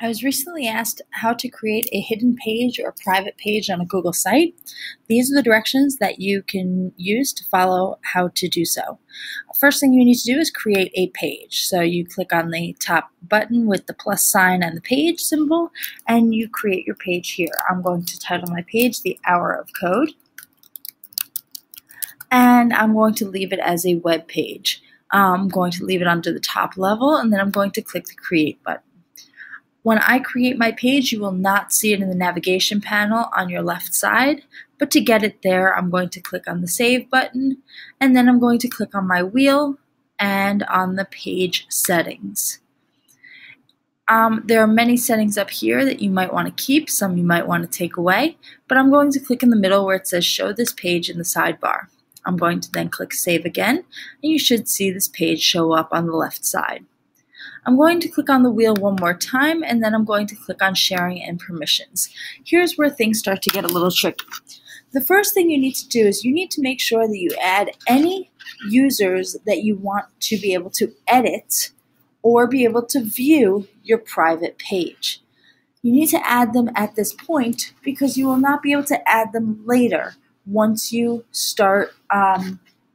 I was recently asked how to create a hidden page or private page on a Google site. These are the directions that you can use to follow how to do so. First thing you need to do is create a page. So you click on the top button with the plus sign and the page symbol, and you create your page here. I'm going to title my page The Hour of Code, and I'm going to leave it as a web page. I'm going to leave it under the top level, and then I'm going to click the Create button. When I create my page, you will not see it in the navigation panel on your left side, but to get it there, I'm going to click on the Save button, and then I'm going to click on my wheel and on the page settings. There are many settings up here that you might want to keep, some you might want to take away, but I'm going to click in the middle where it says Show this page in the sidebar. I'm going to then click Save again, and you should see this page show up on the left side. I'm going to click on the wheel one more time, and then I'm going to click on Sharing and Permissions. Here's where things start to get a little tricky. The first thing you need to do is you need to make sure that you add any users that you want to be able to edit or be able to view your private page. You need to add them at this point because you will not be able to add them later once you start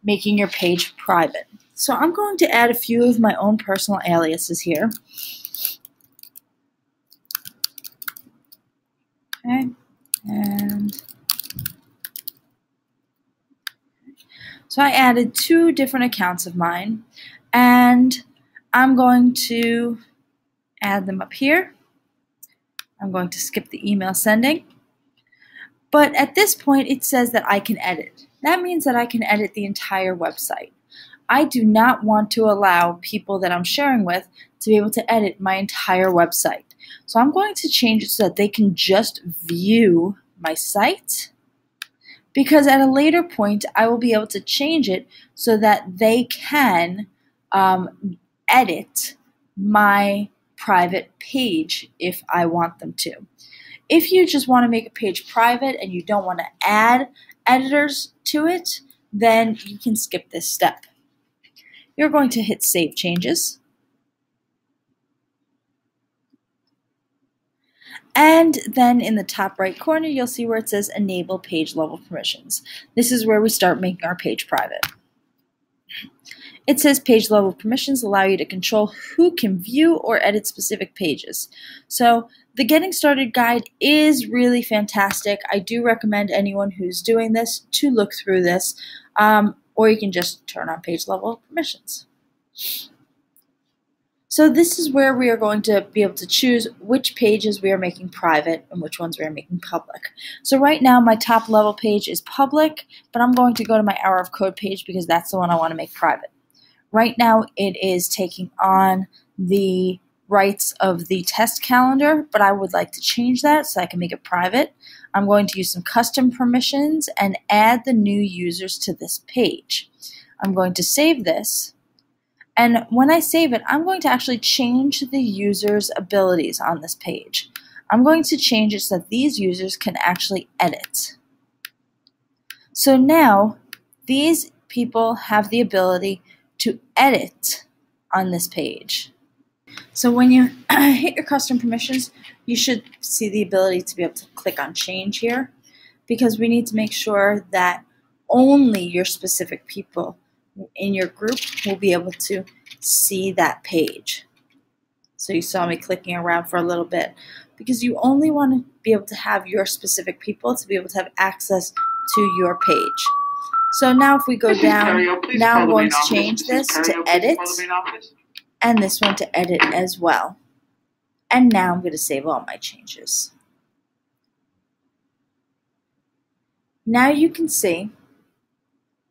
making your page private. So I'm going to add a few of my own personal aliases here. Okay, and so I added 2 different accounts of mine, and I'm going to add them up here. I'm going to skip the email sending. But at this point, it says that I can edit. That means that I can edit the entire website. I do not want to allow people that I'm sharing with to be able to edit my entire website. So I'm going to change it so that they can just view my site, because at a later point I will be able to change it so that they can edit my private page if I want them to. If you just want to make a page private and you don't want to add editors to it, then you can skip this step. You're going to hit Save Changes. And then in the top right corner, you'll see where it says Enable Page Level Permissions. This is where we start making our page private. It says Page Level Permissions allow you to control who can view or edit specific pages. So the Getting Started guide is really fantastic. I do recommend anyone who's doing this to look through this. Or you can just turn on page level permissions. So this is where we are going to be able to choose which pages we are making private and which ones we are making public. So right now my top level page is public, but I'm going to go to my Hour of Code page because that's the one I want to make private. Right now it is taking on the rights of the test calendar, but I would like to change that so I can make it private. I'm going to use some custom permissions and add the new users to this page. I'm going to save this, and when I save it, I'm going to actually change the user's abilities on this page. I'm going to change it so that these users can actually edit. So now these people have the ability to edit on this page. So when you hit your custom permissions, you should see the ability to be able to click on change here, because we need to make sure that only your specific people in your group will be able to see that page. So you saw me clicking around for a little bit because you only want to be able to have your specific people to be able to have access to your page. So now if we go down, now I'm going to change this to edit, and this one to edit as well. And now I'm going to save all my changes. Now you can see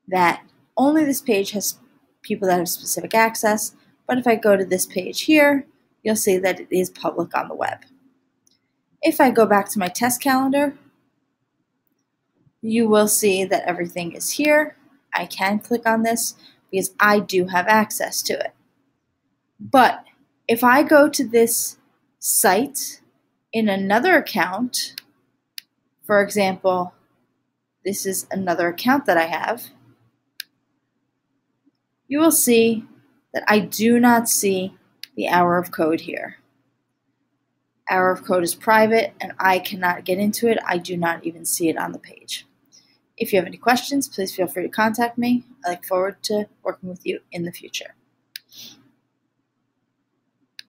that only this page has people that have specific access, but if I go to this page here, you'll see that it is public on the web. If I go back to my test calendar, you will see that everything is here. I can click on this because I do have access to it. But if I go to this site in another account, for example, this is another account that I have, you will see that I do not see the Hour of Code here. Hour of Code is private and I cannot get into it. I do not even see it on the page. If you have any questions, please feel free to contact me. I look forward to working with you in the future.